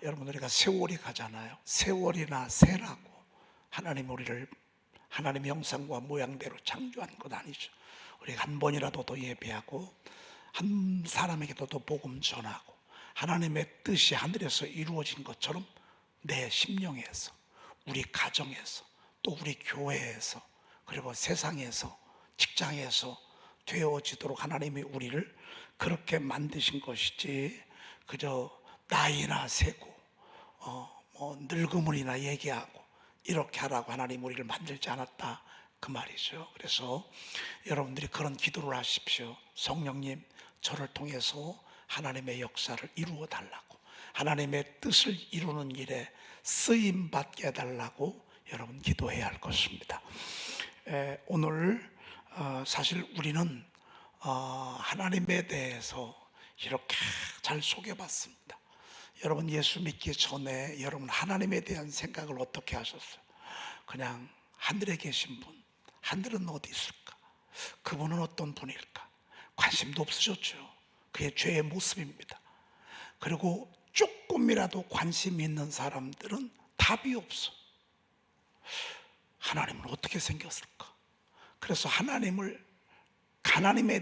여러분, 우리가 세월이 가잖아요. 세월이나 새라고 하나님 우리를 하나님의 형상과 모양대로 창조한 것 아니죠. 우리가 한 번이라도 더 예배하고 한 사람에게도 더 복음 전하고 하나님의 뜻이 하늘에서 이루어진 것처럼 내 심령에서, 우리 가정에서, 또 우리 교회에서, 그리고 세상에서, 직장에서 되어지도록 하나님이 우리를 그렇게 만드신 것이지, 그저 나이나 세고 늙음이나 얘기하고 이렇게 하라고 하나님 우리를 만들지 않았다, 그 말이죠. 그래서 여러분들이 그런 기도를 하십시오. 성령님, 저를 통해서 하나님의 역사를 이루어 달라고, 하나님의 뜻을 이루는 일에 쓰임 받게 해달라고 여러분 기도해야 할 것입니다. 오늘 사실 우리는 하나님에 대해서 이렇게 잘 소개받습니다. 여러분, 예수 믿기 전에 여러분 하나님에 대한 생각을 어떻게 하셨어요? 그냥 하늘에 계신 분, 하늘은 어디 있을까? 그분은 어떤 분일까? 관심도 없으셨죠. 그게 죄의 모습입니다. 그리고 조금이라도 관심이 있는 사람들은 답이 없어. 하나님은 어떻게 생겼을까? 그래서 하나님에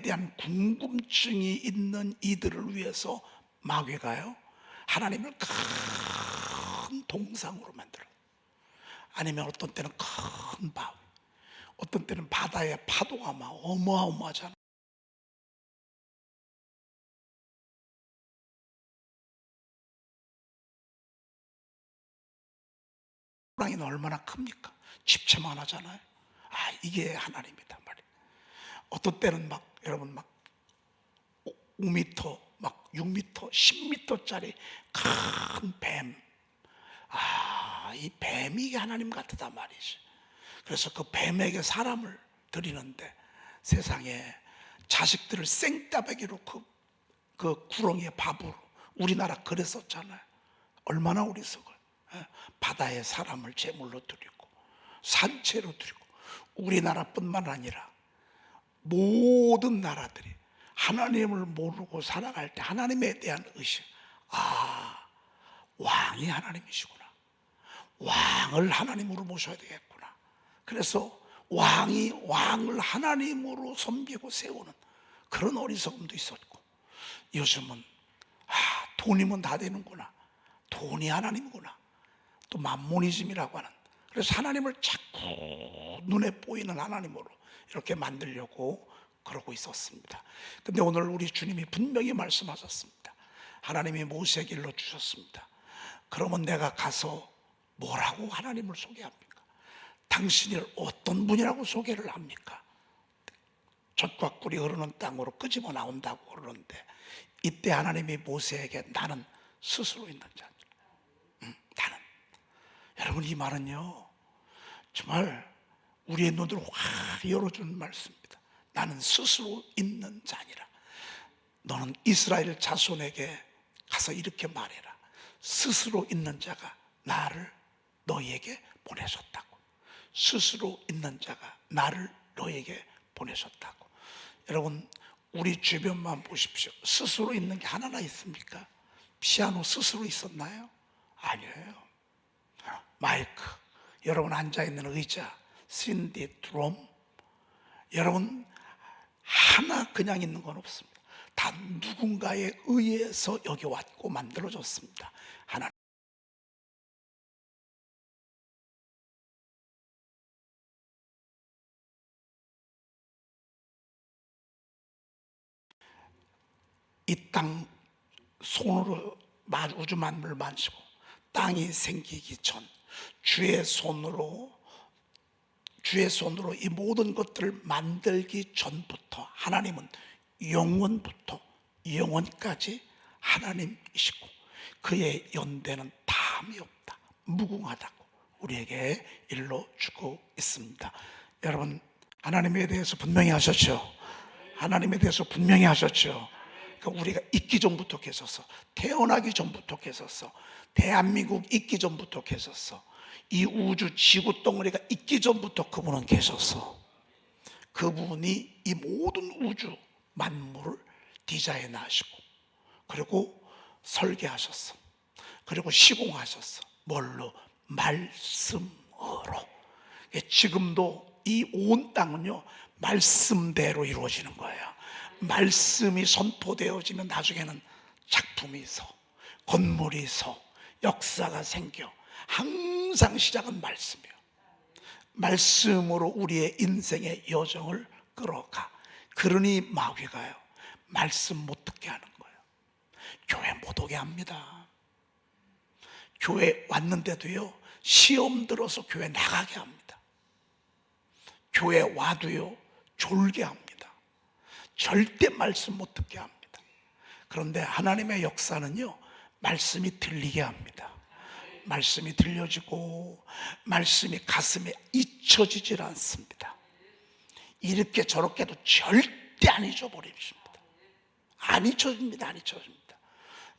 대한 궁금증이 있는 이들을 위해서 마귀가요, 하나님을 큰 동상으로 만들어요. 아니면 어떤 때는 큰 바위, 어떤 때는 바다의 파도가 막 어마어마하잖아요. 호랑이는 얼마나 큽니까? 집채만 하잖아요. 이게 하나님이다 말이에요. 어떤 때는 막 여러분 막 5m, 막 6m, 10m짜리 큰 뱀. 이 뱀이 하나님 같다 말이지. 그래서 그 뱀에게 사람을 드리는데 세상에 자식들을 생따배기로 그 구렁이의 밥으로, 우리나라 그랬었잖아요. 얼마나 어리석어요. 바다에 사람을 제물로 드리고 산채로 드리고, 우리나라뿐만 아니라 모든 나라들이 하나님을 모르고 살아갈 때 하나님에 대한 의식, 왕이 하나님이시구나, 왕을 하나님으로 모셔야 되겠구나. 그래서 왕을 하나님으로 섬기고 세우는 그런 어리석음도 있었고, 요즘은 돈이면 다 되는구나, 돈이 하나님이구나, 또 만모니즘이라고 하는, 그래서 하나님을 자꾸 눈에 보이는 하나님으로 이렇게 만들려고 그러고 있었습니다. 근데 오늘 우리 주님이 분명히 말씀하셨습니다. 하나님이 모세에게 일러주셨습니다. 그러면 내가 가서 뭐라고 하나님을 소개합니까? 당신을 어떤 분이라고 소개를 합니까? 젖과 꿀이 흐르는 땅으로 끄집어 나온다고 그러는데, 이때 하나님이 모세에게 나는 스스로 있는 자, 나는, 여러분, 이 말은요 정말 우리의 눈을 확 열어주는 말씀입니다. 나는 스스로 있는 자니라. 너는 이스라엘 자손에게 가서 이렇게 말해라. 스스로 있는 자가 나를 너희에게 보내셨다고. 스스로 있는 자가 나를 너희에게 보내셨다고. 여러분, 우리 주변만 보십시오. 스스로 있는 게 하나나 있습니까? 피아노 스스로 있었나요? 아니에요. 마이크, 여러분 앉아있는 의자, 신디, 드럼, 여러분 하나 그냥 있는 건 없습니다. 다 누군가에 의해서 여기 왔고 만들어졌습니다. 하나님, 이 땅 손으로 우주 만물을 만지고 땅이 생기기 전 주의 손으로 이 모든 것들을 만들기 전부터 하나님은 영원부터 영원까지 하나님이시고 그의 연대는 다함이 없다, 무궁하다고 우리에게 일러주고 있습니다. 여러분, 하나님에 대해서 분명히 하셨죠? 하나님에 대해서 분명히 하셨죠? 그러니까 우리가 있기 전부터 계셨어. 태어나기 전부터 계셨어. 대한민국 있기 전부터 계셨어. 이 우주 지구 덩어리가 있기 전부터 그분은 계셨어. 그분이 이 모든 우주 만물을 디자인하시고 그리고 설계하셨어. 그리고 시공하셨어. 뭘로? 말씀으로. 지금도 이 온 땅은요, 말씀대로 이루어지는 거예요. 말씀이 선포되어지면 나중에는 작품이 서, 건물이 서, 역사가 생겨. 항상 시작은 말씀이에요. 말씀으로 우리의 인생의 여정을 끌어가. 그러니 마귀가요, 말씀 못 듣게 하는 거예요. 교회 못 오게 합니다. 교회 왔는데도요, 시험 들어서 교회 나가게 합니다. 교회 와도요, 졸게 합니다. 절대 말씀 못 듣게 합니다. 그런데 하나님의 역사는요, 말씀이 들리게 합니다. 말씀이 들려지고 말씀이 가슴에 잊혀지질 않습니다. 이렇게 저렇게도 절대 안 잊어버립니다. 안 잊혀집니다. 안 잊혀집니다.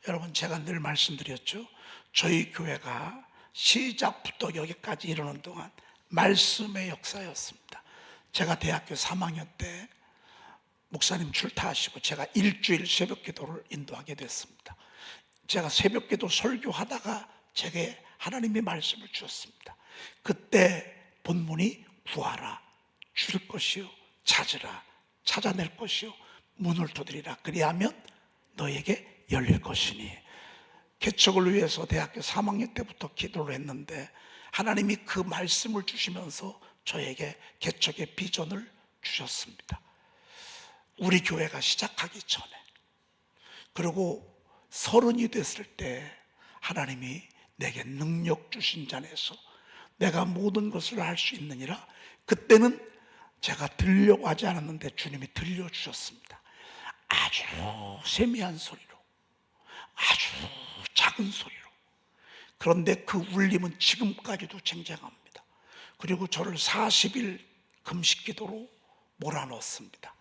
여러분, 제가 늘 말씀드렸죠. 저희 교회가 시작부터 여기까지 이르는 동안 말씀의 역사였습니다. 제가 대학교 3학년 때 목사님 출타하시고 제가 일주일 새벽 기도를 인도하게 됐습니다. 제가 새벽 기도 설교하다가 제게 하나님의 말씀을 주셨습니다. 그때 본문이 구하라, 줄 것이요, 찾으라, 찾아낼 것이요, 문을 두드리라, 그리하면 너에게 열릴 것이니. 개척을 위해서 대학교 3학년 때부터 기도를 했는데 하나님이 그 말씀을 주시면서 저에게 개척의 비전을 주셨습니다. 우리 교회가 시작하기 전에, 그리고 30이 됐을 때 하나님이 내게 능력 주신 잔에서 내가 모든 것을 할 수 있느니라. 그때는 제가 들려고 하지 않았는데 주님이 들려주셨습니다. 아주 세미한 소리로, 아주 작은 소리로. 그런데 그 울림은 지금까지도 쟁쟁합니다. 그리고 저를 40일 금식 기도로 몰아넣었습니다.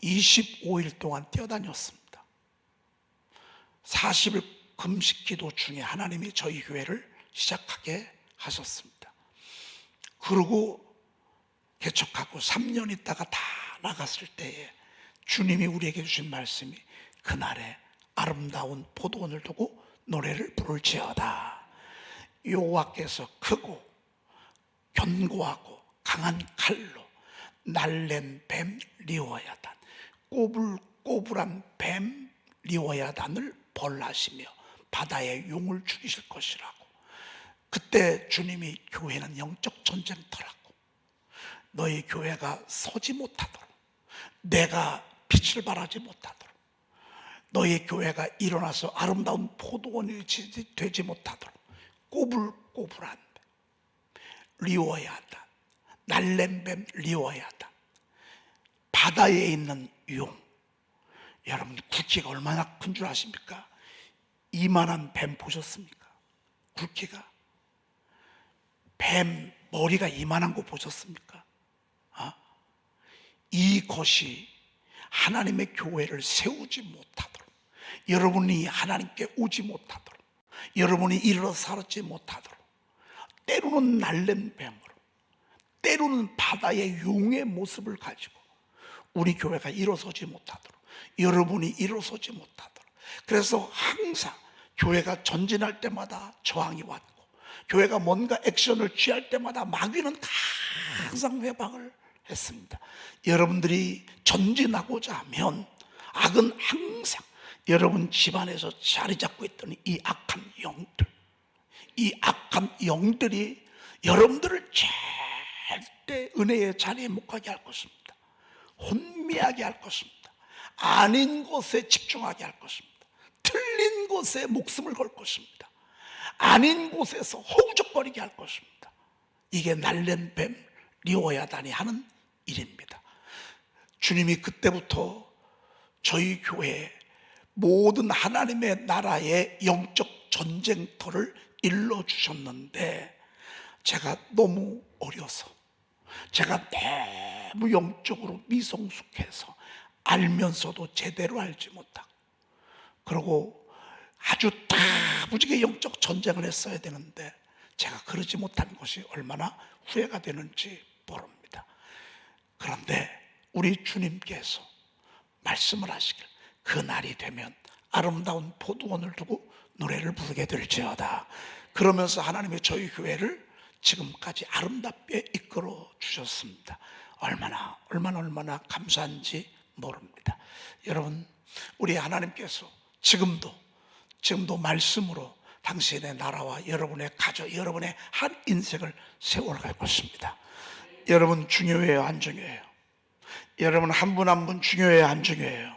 25일 동안 뛰어다녔습니다. 40일 금식 기도 중에 하나님이 저희 교회를 시작하게 하셨습니다. 그러고 개척하고 3년 있다가 다 나갔을 때에 주님이 우리에게 주신 말씀이 그날에 아름다운 포도원을 두고 노래를 부를지어다. 여호와께서 크고 견고하고 강한 칼로 날랜 뱀 리워야단, 꼬불꼬불한 뱀 리워야단을 벌하시며 바다의 용을 죽이실 것이라고. 그때 주님이 교회는 영적 전쟁터라고, 너희 교회가 서지 못하도록, 내가 빛을 발하지 못하도록, 너희 교회가 일어나서 아름다운 포도원이 되지 못하도록 꼬불꼬불한 뱀 리워야 한다, 날랜뱀 리워야 한다, 바다에 있는 용. 여러분, 굵기가 얼마나 큰 줄 아십니까? 이만한 뱀 보셨습니까? 굵기가. 뱀 머리가 이만한 거 보셨습니까? 이것이 하나님의 교회를 세우지 못하도록, 여러분이 하나님께 오지 못하도록, 여러분이 이르러 살지 못하도록, 때로는 날랜 뱀으로, 때로는 바다의 용의 모습을 가지고 우리 교회가 일어서지 못하도록, 여러분이 일어서지 못하도록. 그래서 항상 교회가 전진할 때마다 저항이 왔고, 교회가 뭔가 액션을 취할 때마다 마귀는 항상 회방을 했습니다. 여러분들이 전진하고자 하면 악은 항상 여러분 집안에서 자리 잡고 있던 이 악한 영들, 이 악한 영들이 여러분들을 절대 은혜의 자리에 못 가게 할 것입니다. 혼미하게 할 것입니다. 아닌 것에 집중하게 할 것입니다. 틀린 것에 목숨을 걸 것입니다. 아닌 곳에서 허우적거리게 할 것입니다. 이게 날랜 뱀 리워야단이 하는 일입니다. 주님이 그때부터 저희 교회에 모든 하나님의 나라의 영적 전쟁터를 일러주셨는데, 제가 너무 어려서, 제가 너무 영적으로 미성숙해서 알면서도 제대로 알지 못하고, 그리고 아주 다부지게 영적 전쟁을 했어야 되는데 제가 그러지 못한 것이 얼마나 후회가 되는지 모릅니다. 그런데 우리 주님께서 말씀을 하시길, 그 날이 되면 아름다운 포도원을 두고 노래를 부르게 될지어다. 그러면서 하나님의 저희 교회를 지금까지 아름답게 이끌어 주셨습니다. 얼마나 감사한지 모릅니다. 여러분, 우리 하나님께서 지금도 말씀으로 당신의 나라와 여러분의 가족, 여러분의 한 인생을 세워갈 것입니다. 여러분 중요해요, 안 중요해요? 여러분 한 분 한 분 중요해요, 안 중요해요?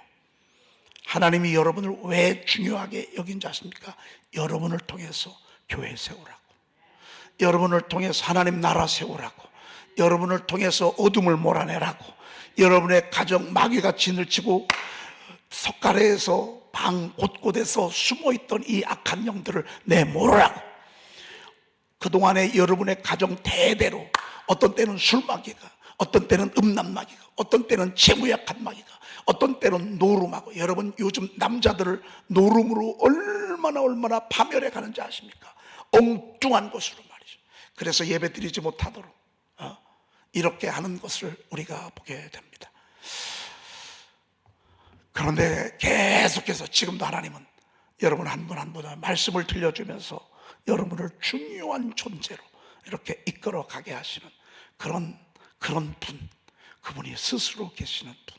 하나님이 여러분을 왜 중요하게 여긴지 아십니까? 여러분을 통해서 교회 세우라고, 여러분을 통해서 하나님 나라 세우라고, 여러분을 통해서 어둠을 몰아내라고, 여러분의 가정 마귀가 진을 치고 석가래에서 방 곳곳에서 숨어있던 이 악한 영들을 내몰으라고. 그동안에 여러분의 가정 대대로 어떤 때는 술마귀가, 어떤 때는 음란마귀가, 어떤 때는 재무약한 마귀가, 어떤 때는 노름하고, 여러분 요즘 남자들을 노름으로 얼마나 파멸해 가는지 아십니까? 엉뚱한 것으로 말이죠. 그래서 예배 드리지 못하도록 이렇게 하는 것을 우리가 보게 됩니다. 그런데 계속해서 지금도 하나님은 여러분 한 분 한 분의 말씀을 들려주면서 여러분을 중요한 존재로 이렇게 이끌어 가게 하시는 그런 분, 그분이 스스로 계시는 분,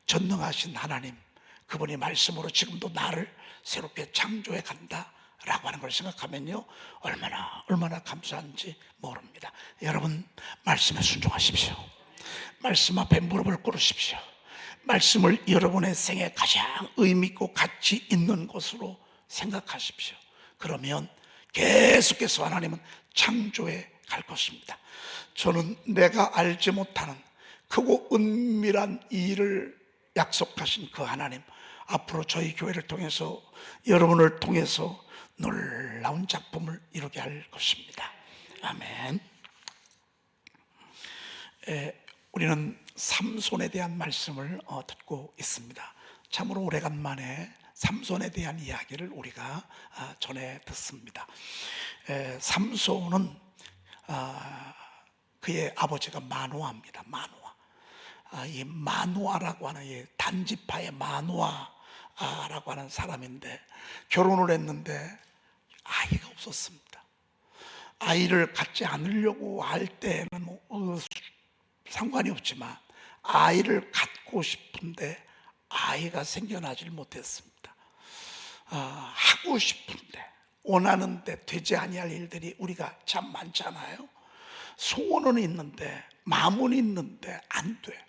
전능하신 하나님, 그분이 말씀으로 지금도 나를 새롭게 창조해 간다라고 하는 걸 생각하면요, 얼마나 감사한지 모릅니다. 여러분, 말씀에 순종하십시오. 말씀 앞에 무릎을 꿇으십시오. 말씀을 여러분의 생에 가장 의미 있고 가치 있는 것으로 생각하십시오. 그러면 계속해서 하나님은 창조해 갈 것입니다. 저는 내가 알지 못하는 크고 은밀한 일을 약속하신 그 하나님, 앞으로 저희 교회를 통해서, 여러분을 통해서 놀라운 작품을 이루게 할 것입니다. 아멘. 우리는 삼손에 대한 말씀을 듣고 있습니다. 참으로 오래간만에 삼손에 대한 이야기를 우리가 전해 듣습니다. 삼손은 그의 아버지가 마노아입니다. 이 마노아라고 하는, 이 단지파의 마노아라고 하는 사람인데, 결혼을 했는데 아이가 없었습니다. 아이를 갖지 않으려고 할 때는 상관이 없지만 아이를 갖고 싶은데 아이가 생겨나질 못했습니다. 하고 싶은데, 원하는데 되지 아니할 일들이 우리가 참 많잖아요. 소원은 있는데, 마음은 있는데 안 돼.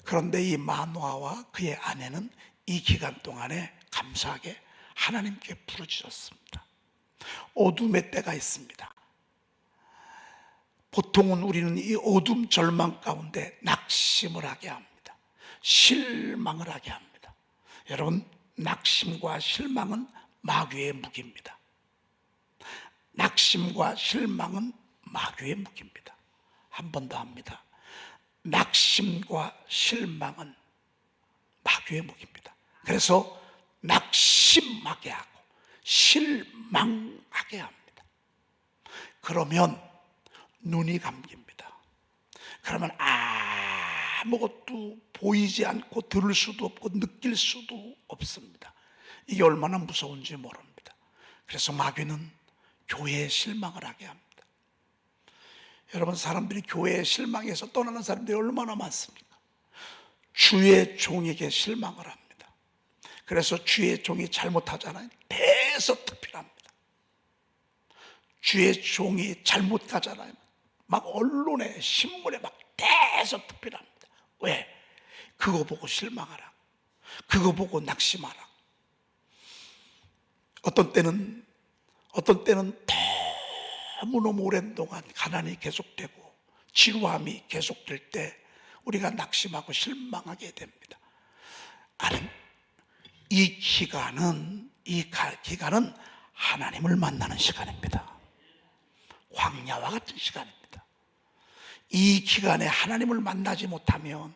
그런데 이 마노아와 그의 아내는 이 기간 동안에 감사하게 하나님께 부르짖었습니다. 어둠의 때가 있습니다. 보통은 우리는 이 어둠 절망 가운데 낙심을 하게 합니다. 실망을 하게 합니다. 여러분, 낙심과 실망은 마귀의 무기입니다. 낙심과 실망은 마귀의 무기입니다. 한 번 더 합니다. 낙심과 실망은 마귀의 무기입니다. 그래서 낙심하게 하고 실망하게 합니다. 그러면 눈이 감깁니다. 그러면 아무것도 보이지 않고 들을 수도 없고 느낄 수도 없습니다. 이게 얼마나 무서운지 모릅니다. 그래서 마귀는 교회에 실망을 하게 합니다. 여러분, 사람들이 교회에 실망해서 떠나는 사람들이 얼마나 많습니까? 주의 종에게 실망을 합니다. 그래서 주의 종이 잘못하잖아요. 대서특필합니다. 주의 종이 잘못 가잖아요. 막 언론에, 신문에 막 대서특필합니다. 왜? 그거 보고 실망하라, 그거 보고 낙심하라. 어떤 때는 너무너무 오랜 동안 가난이 계속되고 지루함이 계속될 때 우리가 낙심하고 실망하게 됩니다. 이 기간은 하나님을 만나는 시간입니다. 광야와 같은 시간입니다. 이 기간에 하나님을 만나지 못하면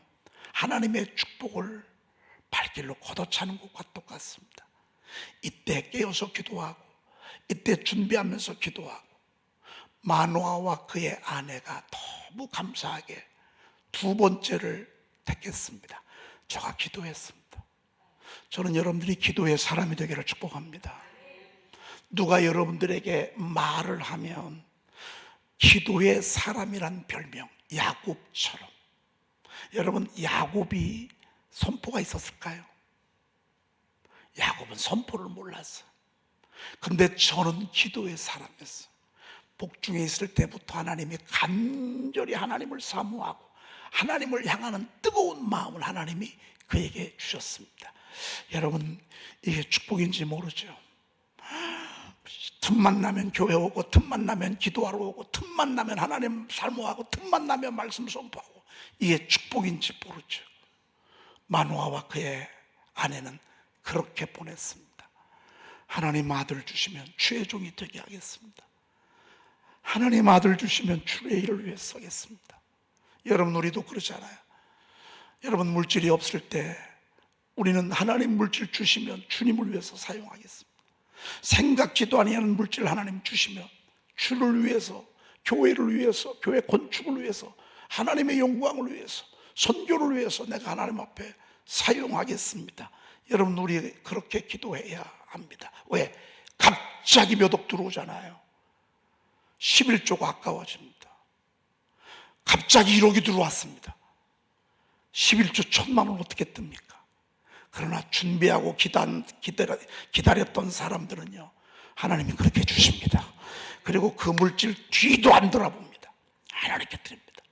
하나님의 축복을 발길로 걷어차는 것과 똑같습니다. 이때 깨어서 기도하고, 이때 준비하면서 기도하고, 마노아와 그의 아내가 너무 감사하게 두 번째를 택했습니다. 저가 기도했습니다. 저는 여러분들이 기도의 사람이 되기를 축복합니다. 누가 여러분들에게 말을 하면 기도의 사람이란 별명, 야곱처럼. 여러분, 야곱이 선포가 있었을까요? 야곱은 선포를 몰랐어요. 근데 저는 기도의 사람이었어요. 복중에 있을 때부터 하나님이 간절히 하나님을 사모하고 하나님을 향하는 뜨거운 마음을 하나님이 그에게 주셨습니다. 여러분, 이게 축복인지 모르죠. 틈만 나면 교회 오고, 틈만 나면 기도하러 오고, 틈만 나면 하나님 사모하고, 틈만 나면 말씀 선포하고, 이게 축복인지 모르죠. 마노아와 그의 아내는 그렇게 보냈습니다. 하나님 아들 주시면 주의 종이 되게 하겠습니다. 하나님 아들 주시면 주의 일을 위해 쓰겠습니다. 여러분, 우리도 그러잖아요. 여러분, 물질이 없을 때 우리는 하나님 물질 주시면 주님을 위해서 사용하겠습니다. 생각지도 아니하는 물질 하나님 주시면 주를 위해서, 교회를 위해서, 교회 건축을 위해서, 하나님의 영광을 위해서, 선교를 위해서 내가 하나님 앞에 사용하겠습니다. 여러분, 우리 그렇게 기도해야 합니다. 왜? 갑자기 몇 억 들어오잖아요. 11조가 아까워집니다. 갑자기 1억이 들어왔습니다. 11조 1,000만 원 어떻게 뜹니까? 그러나 준비하고 기다렸던 사람들은요, 하나님이 그렇게 주십니다. 그리고 그 물질 뒤도 안 돌아봅니다. 하나님께 드립니다.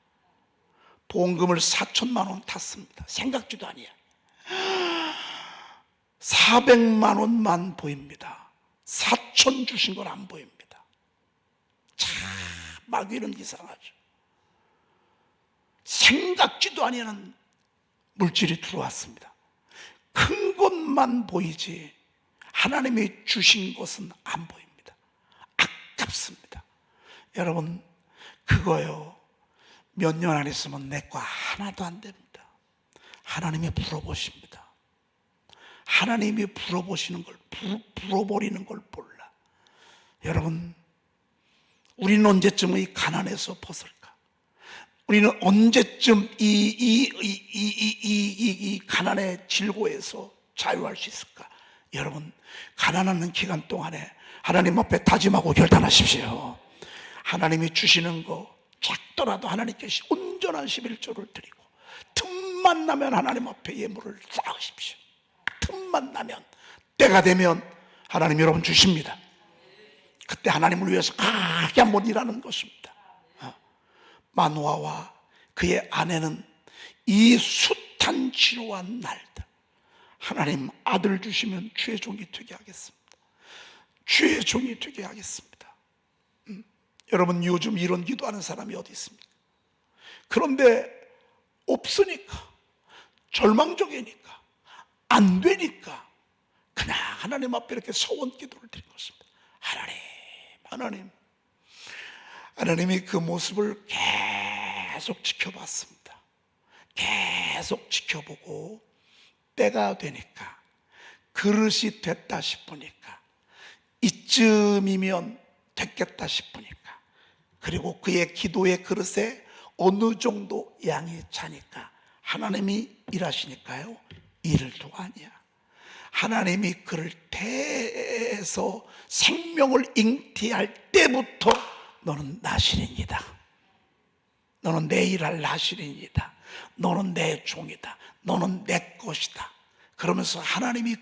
보험금을 4천만 원 탔습니다. 생각지도 아니야. 400만 원만 보입니다. 4천 주신 건 안 보입니다. 참 마귀는 이상하죠. 생각지도 아니하는 물질이 들어왔습니다. 큰 것만 보이지 하나님이 주신 것은 안 보입니다. 아깝습니다. 여러분, 그거요, 몇 년 안 있으면 내 거 하나도 안 됩니다. 하나님이 불어보십니다. 하나님이 불어보시는 걸, 불어버리는 걸 몰라. 여러분, 우리는 언제쯤 이 가난에서 벗을까? 우리는 언제쯤 이 가난의 질고에서 자유할 수 있을까? 여러분, 가난하는 기간 동안에 하나님 앞에 다짐하고 결단하십시오. 하나님이 주시는 거 작더라도 하나님께 온전한 11조를 드리고, 틈만 나면 하나님 앞에 예물을 쌓으십시오. 틈만 나면, 때가 되면 하나님 여러분 주십니다. 그때 하나님을 위해서 크게 한번 일하는 것입니다. 마노아와 그의 아내는 이 숱한 지루한 날들, 하나님 아들 주시면 주의 종이 되게 하겠습니다. 주의 종이 되게 하겠습니다. 여러분, 요즘 이런 기도하는 사람이 어디 있습니까? 그런데 없으니까, 절망적이니까, 안 되니까 그냥 하나님 앞에 이렇게 서원 기도를 드린 것입니다. 하나님, 하나님이 그 모습을 계속 지켜봤습니다. 계속 지켜보고 때가 되니까, 그릇이 됐다 싶으니까, 이쯤이면 됐겠다 싶으니까, 그리고 그의 기도의 그릇에 어느 정도 양이 차니까 하나님이 일하시니까요, 일도 아니야. 하나님이 그를 대해서 생명을 잉태할 때부터 너는 나실인이다. 너는 내 일할 나실인이다. 너는 내 종이다. 너는 내 것이다. 그러면서 하나님이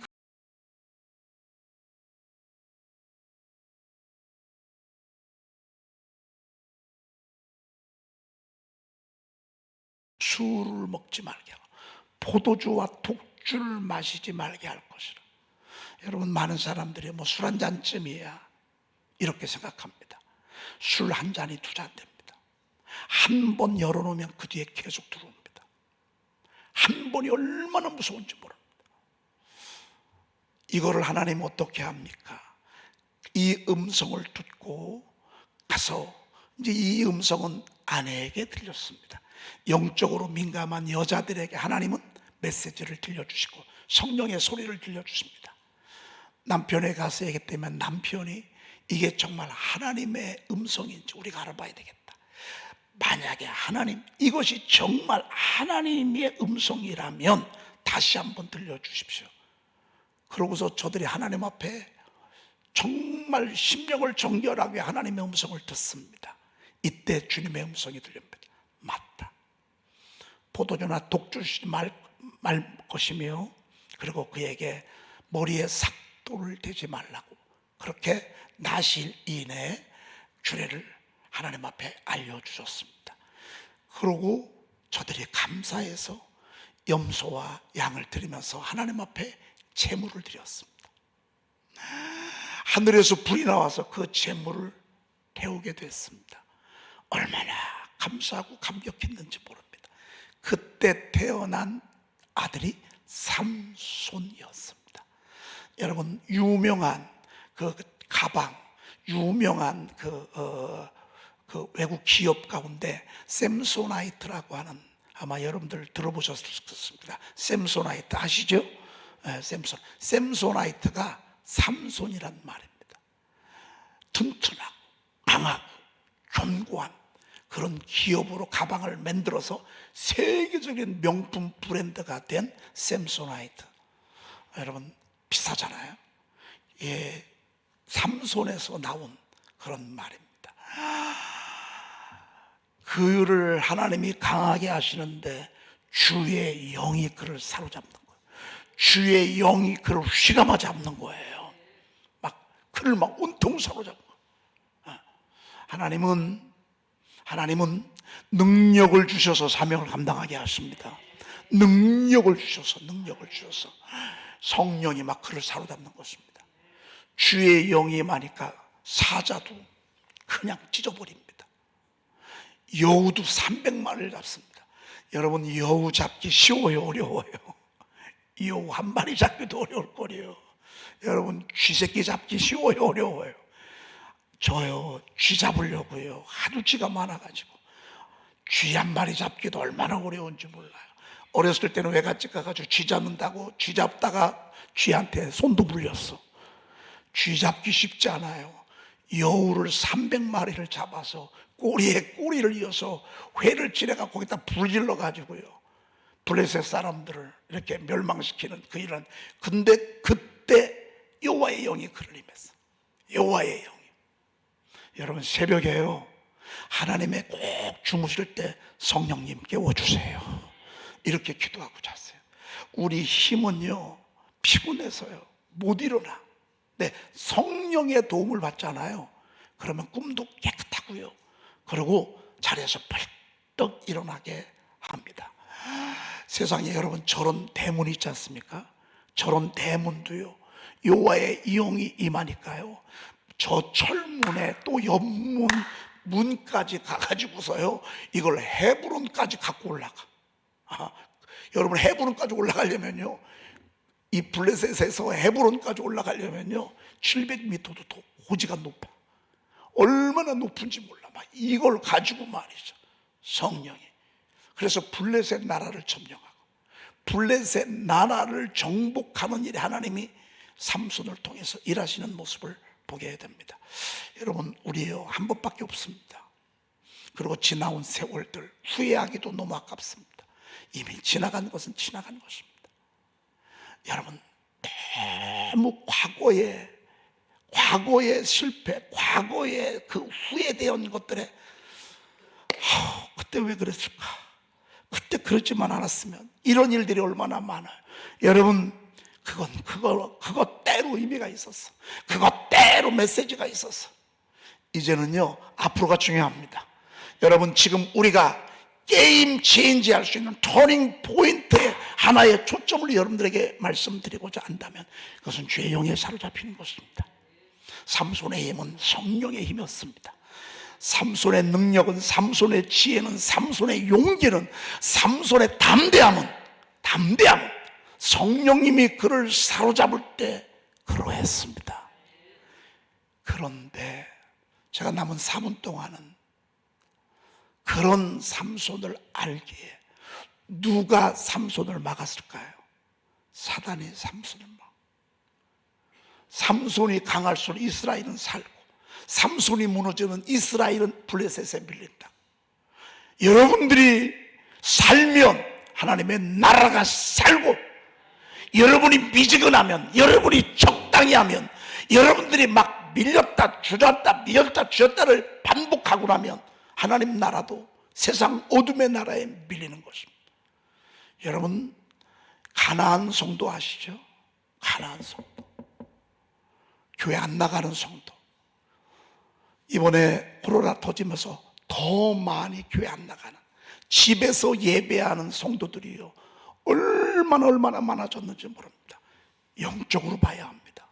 술을 먹지 말게 하고 포도주와 독주를 마시지 말게 할 것이라. 여러분, 많은 사람들이 뭐 술 한 잔쯤이야 이렇게 생각합니다. 술 한 잔이 두 잔 됩니다. 한 번 열어놓으면 그 뒤에 계속 들어옵니다. 한 번이 얼마나 무서운지 모릅니다. 이거를 하나님 어떻게 합니까? 이 음성을 듣고 가서, 이제 이 음성은 아내에게 들렸습니다. 영적으로 민감한 여자들에게 하나님은 메시지를 들려주시고 성령의 소리를 들려주십니다. 남편에 가서 얘기했다면 남편이 이게 정말 하나님의 음성인지 우리가 알아봐야 되겠다. 만약에 하나님, 이것이 정말 하나님의 음성이라면 다시 한번 들려주십시오. 그러고서 저들이 하나님 앞에 정말 심령을 정결하게 하나님의 음성을 듣습니다. 이때 주님의 음성이 들립니다. 맞다. 포도주나 독 주시지 말 것이며, 그리고 그에게 머리에 삭도를 대지 말라고, 그렇게 나실 이내에 규례를 하나님 앞에 알려주셨습니다. 그러고 저들이 감사해서 염소와 양을 드리면서 하나님 앞에 제물을 드렸습니다. 하늘에서 불이 나와서 그 제물을 태우게 됐습니다. 얼마나 감사하고 감격했는지 모릅니다. 그때 태어난 아들이 삼손이었습니다. 여러분, 유명한 그 가방, 유명한 그 외국 기업 가운데 샘소나이트라고 하는, 아마 여러분들 들어보셨을 겁니다. 샘소나이트 아시죠? 네, 샘소나이트가 삼손이란 말입니다. 튼튼하고 강하고 견고한 그런 기업으로 가방을 만들어서 세계적인 명품 브랜드가 된 샘소나이트. 여러분, 비싸잖아요. 예, 삼손에서 나온 그런 말입니다. 그를 하나님이 강하게 하시는데 주의 영이 그를 사로잡는 거예요. 주의 영이 그를 휘감아 잡는 거예요. 막 그를 막 온통 사로잡는 거예요. 하나님은 능력을 주셔서 사명을 감당하게 하십니다. 능력을 주셔서 성령이 막 그를 사로잡는 것입니다. 주의 영이 임하니까 사자도 그냥 찢어버립니다. 여우도 300마리를 잡습니다. 여러분, 여우 잡기 쉬워요, 어려워요? 여우 한 마리 잡기도 어려울 거예요. 여러분, 쥐새끼 잡기 쉬워요, 어려워요? 저요, 쥐 잡으려고요, 하도 쥐가 많아가지고 쥐 한 마리 잡기도 얼마나 어려운지 몰라요. 어렸을 때는 외갓집 가가지고 쥐 잡는다고 쥐 잡다가 쥐한테 손도 물렸어. 쥐 잡기 쉽지 않아요. 여우를 300마리를 잡아서 꼬리에 꼬리를 이어서 회를 칠해가 거기다 불 질러가지고요, 블레셋 사람들을 이렇게 멸망시키는 그 일은. 근데 그때 여호와의 영이 그를 임했어. 여호와의 영이. 여러분, 새벽에요, 하나님의 꼭 주무실 때 성령님 깨워주세요, 이렇게 기도하고 자세요. 우리 힘은요, 피곤해서요 못 일어나. 네, 성령의 도움을 받잖아요. 그러면 꿈도 깨끗하고요, 그리고 자리에서 벌떡 일어나게 합니다. 세상에 여러분, 저런 대문이 있지 않습니까? 저런 대문도요, 여호와의 영이 임하니까요, 저 철문에 또 옆문 문까지 가가지고서요, 이걸 헤브론까지 갖고 올라가. 여러분, 헤브론까지 올라가려면요, 이 블레셋에서 헤브론까지 올라가려면요 700m도 더 고지가 높아. 얼마나 높은지 몰라. 막 이걸 가지고 말이죠, 성령이. 그래서 블레셋 나라를 점령하고 블레셋 나라를 정복하는 일에 하나님이 삼손을 통해서 일하시는 모습을 보게 됩니다. 여러분, 우리요 한 번밖에 없습니다. 그리고 지나온 세월들 후회하기도 너무 아깝습니다. 이미 지나간 것은 지나간 것입니다. 여러분, 너무 과거의 실패, 과거의 그 후회되었던 것들에 그때 왜 그랬을까, 그때 그렇지만 않았으면, 이런 일들이 얼마나 많아요. 여러분, 그것대로 의미가 있었어. 그것대로 메시지가 있었어. 이제는요, 앞으로가 중요합니다. 여러분, 지금 우리가 게임 체인지 할 수 있는 터닝 포인트의 하나의 초점을 여러분들에게 말씀드리고자 한다면 그것은 주의 영에 사로잡히는 것입니다. 삼손의 힘은 성령의 힘이었습니다. 삼손의 능력은, 삼손의 지혜는, 삼손의 용기는, 삼손의 담대함은 성령님이 그를 사로잡을 때 그러했습니다. 그런데 제가 남은 4분 동안은 그런 삼손을 알기에 누가 삼손을 막았을까요? 사단이 삼손을 막. 삼손이 강할수록 이스라엘은 살고, 삼손이 무너지면 이스라엘은 블레셋에 밀린다. 여러분들이 살면 하나님의 나라가 살고, 여러분이 미지근하면, 여러분이 적당히 하면, 여러분들이 막 밀렸다 주졌다 밀렸다 주졌다를 반복하고 나면 하나님 나라도 세상 어둠의 나라에 밀리는 것입니다. 여러분, 가나안 성도 아시죠? 가나안 성도, 교회 안 나가는 성도, 이번에 코로나 터지면서 더 많이 교회 안 나가는, 집에서 예배하는 성도들이요, 얼마나 많아졌는지 모릅니다. 영적으로 봐야 합니다.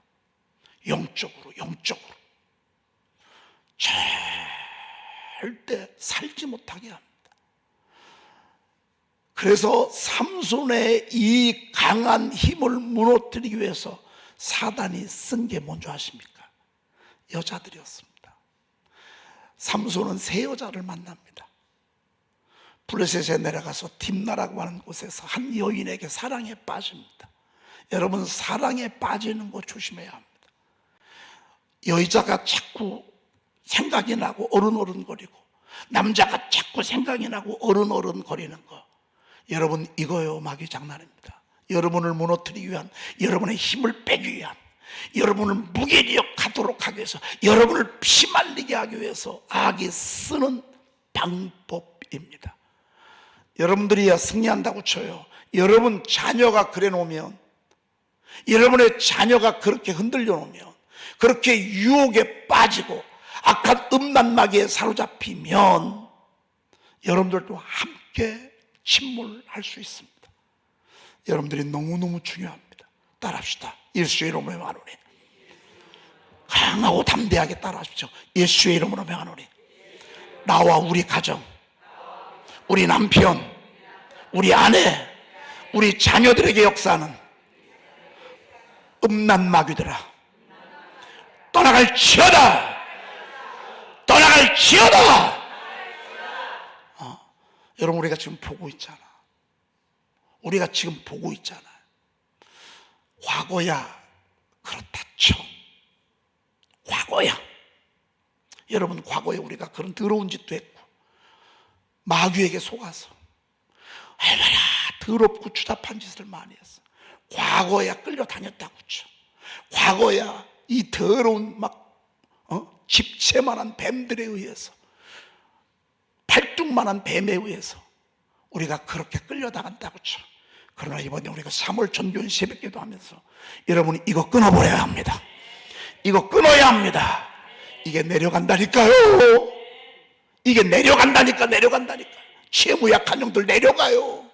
영적으로 절대 살지 못하게 합니다. 그래서 삼손의 이 강한 힘을 무너뜨리기 위해서 사단이 쓴 게 뭔지 아십니까? 여자들이었습니다. 삼손은 세 여자를 만납니다. 블레셋에 내려가서 딥나라고 하는 곳에서 한 여인에게 사랑에 빠집니다. 여러분, 사랑에 빠지는 거 조심해야 합니다. 여자가 자꾸 생각이 나고 어른거리고, 남자가 자꾸 생각이 나고 어른거리는 거, 여러분, 이거요 마귀 장난입니다. 여러분을 무너뜨리기 위한, 여러분의 힘을 빼기 위한, 여러분을 무기력하도록 하기 위해서, 여러분을 피말리게 하기 위해서 악이 쓰는 방법입니다. 여러분들이 승리한다고 쳐요. 여러분 자녀가 그래 놓으면, 여러분의 자녀가 그렇게 흔들려 놓으면, 그렇게 유혹에 빠지고 악한 음란 마귀에 사로잡히면 여러분들도 함께 침몰할 수 있습니다. 여러분들이 너무너무 중요합니다. 따라합시다. 예수의 이름으로 명하노니. 강하고 담대하게 따라하십시오. 예수의 이름으로 명하노니. 나와 우리 가정, 우리 남편, 우리 아내, 우리 자녀들에게 역사하는 음란 마귀들아, 떠나갈지어다. 떠나갈지어다. 여러분, 우리가 지금 보고 있잖아. 우리가 지금 보고 있잖아. 과거야 그렇다 쳐. 과거야. 여러분, 과거에 우리가 그런 더러운 짓도 했고, 마귀에게 속아서 얼마나 더럽고 추잡한 짓을 많이 했어. 과거야 끌려다녔다고 쳐. 과거야 이 더러운 집채만한 뱀들에 의해서, 팔뚝만한 뱀에 의해서 우리가 그렇게 끌려다간다고 쳐. 그러나 이번에 우리가 3월 전교인 새벽기도 하면서 여러분이 이거 끊어버려야 합니다. 이거 끊어야 합니다. 이게 내려간다니까요. 이게 내려간다니까. 채무 약한 영들 내려가요.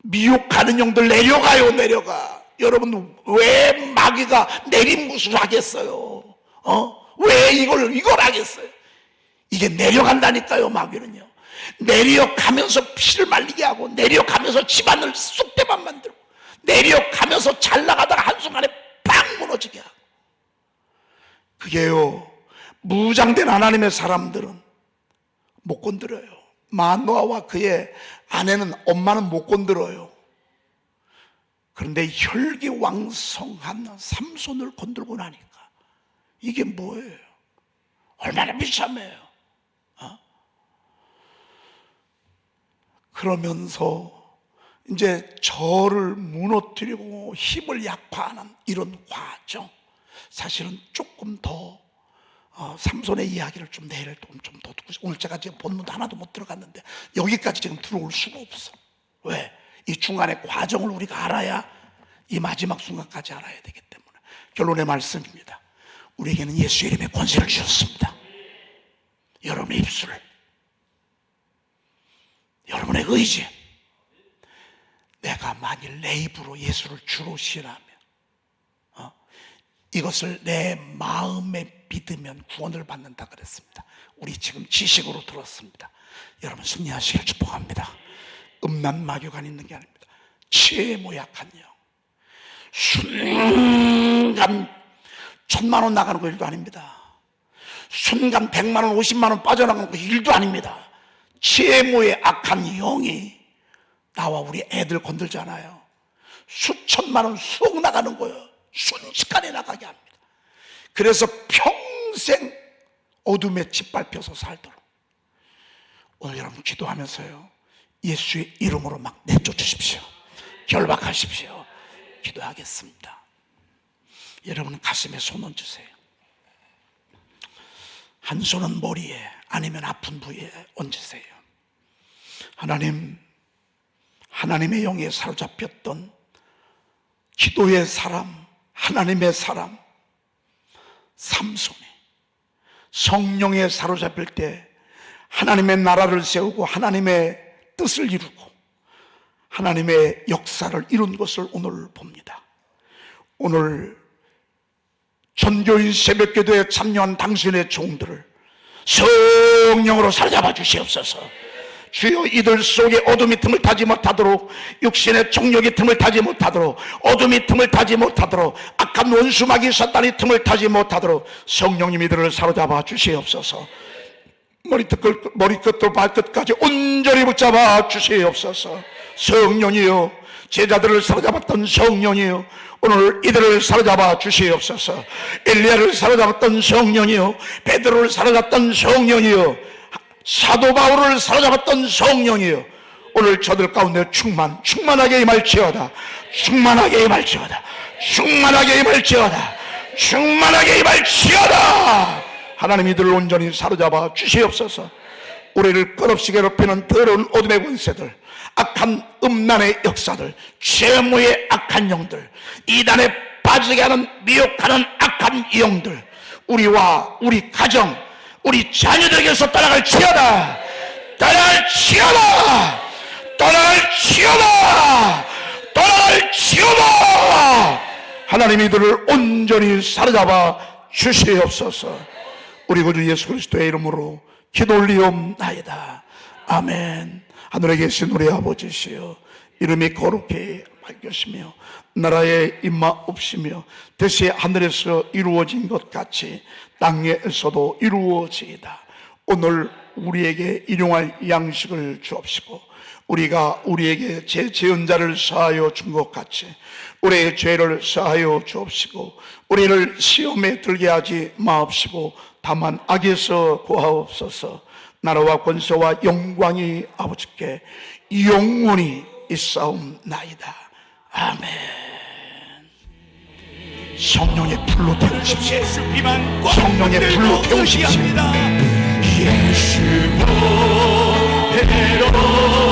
미혹하는 영들 내려가. 여러분, 왜 마귀가 내림굿을 하겠어요? 왜 이걸 하겠어요? 이게 내려간다니까요. 마귀는요, 내려가면서 피를 말리게 하고, 내려가면서 집안을 쑥대밭 만들고, 내려가면서 잘 나가다가 한순간에 팍 무너지게 하고. 그게요, 무장된 하나님의 사람들은 못 건드려요. 마노아와 그의 아내는, 엄마는 못 건드려요. 그런데 혈기왕성한 삼손을 건들고 나니까 이게 뭐예요? 얼마나 비참해요. 그러면서 이제 저를 무너뜨리고 힘을 약화하는 이런 과정, 사실은 조금 더 삼손의 이야기를 좀 내일 좀 더 듣고 싶어요. 오늘 제가 지금 본문도 하나도 못 들어갔는데 여기까지 지금 들어올 수가 없어. 왜? 이 중간의 과정을 우리가 알아야 이 마지막 순간까지 알아야 되기 때문에. 결론의 말씀입니다. 우리에게는 예수의 이름의 권세를 주셨습니다. 여러분의 입술을, 여러분의 의지, 내가 만일 내 입으로 예수를 주로 시인하면, 이것을 내 마음에 믿으면 구원을 받는다 그랬습니다. 우리 지금 지식으로 들었습니다. 여러분, 승리하시길 축복합니다. 음란 마귀가 있는 게 아닙니다. 채무 약한 영, 순간 1,000만 원 나가는 거 일도 아닙니다. 순간 100만 원, 50만 원 빠져나가는 거 일도 아닙니다. 채무의 악한 영이 나와 우리 애들 건들잖아요. 수천만 원, 수억 나가는 거예요. 순식간에 나가게 합니다. 그래서 평생 어둠에 짓밟혀서 살도록 오늘 여러분 기도하면서요, 예수의 이름으로 막 내쫓으십시오. 결박하십시오. 기도하겠습니다. 여러분 가슴에 손 얹으세요. 한 손은 머리에, 아니면 아픈 부위에 얹으세요. 하나님, 하나님의 영에 사로잡혔던 기도의 사람, 하나님의 사람 삼손이 성령에 사로잡힐 때 하나님의 나라를 세우고 하나님의 뜻을 이루고 하나님의 역사를 이룬 것을 오늘 봅니다. 오늘 전교인 새벽기도에 참여한 당신의 종들을 성령으로 사로잡아 주시옵소서. 주여, 이들 속에 어둠이 틈을 타지 못하도록, 육신의 정욕이 틈을 타지 못하도록, 어둠이 틈을 타지 못하도록, 악한 원수마귀 사탄이 틈을 타지 못하도록 성령님 이들을 사로잡아 주시옵소서. 머리끝부터 발끝까지 온전히 붙잡아 주시옵소서. 성령이여, 제자들을 사로잡았던 성령이여, 오늘 이들을 사로잡아 주시옵소서. 엘리야를 사로잡았던 성령이여, 베드로를 사로잡았던 성령이여, 사도 바울을 사로잡았던 성령이여, 오늘 저들 가운데 충만하게 임할지어다. 충만하게 임할지어다. 충만하게 임할지어다. 충만하게 임할지어다. 하나님 이들을 온전히 사로잡아 주시옵소서. 우리를 끝없이 괴롭히는 더러운 어둠의 권세들, 악한 음란의 역사들, 죄무의 악한 영들, 이단에 빠지게 하는 미혹하는 악한 영들, 우리와 우리 가정, 우리 자녀들에게서 떠나갈지어다. 떠나갈지어다. 떠나갈지어다. 떠나갈지어다. 하나님 이들을 온전히 사로잡아 주시옵소서. 우리 구주 예수 그리스도의 이름으로 기도 올리옵나이다. 아멘. 하늘에 계신 우리 아버지시여, 이름이 거룩히 밝으시며 나라의 임마옵시며 뜻이 하늘에서 이루어진 것 같이 땅에서도 이루어지이다. 오늘 우리에게 일용할 양식을 주옵시고, 우리가 우리에게 제 죄은 자를 사하여 준 것 같이 우리의 죄를 사하여 주옵시고, 우리를 시험에 들게 하지 마옵시고 다만 악에서 구하옵소서. 나라와 권세와 영광이 아버지께 영원히 있사옵나이다. 아멘. 성령의 불로 태우십시오. 성령의 불로 태우십시오. 예수 보배로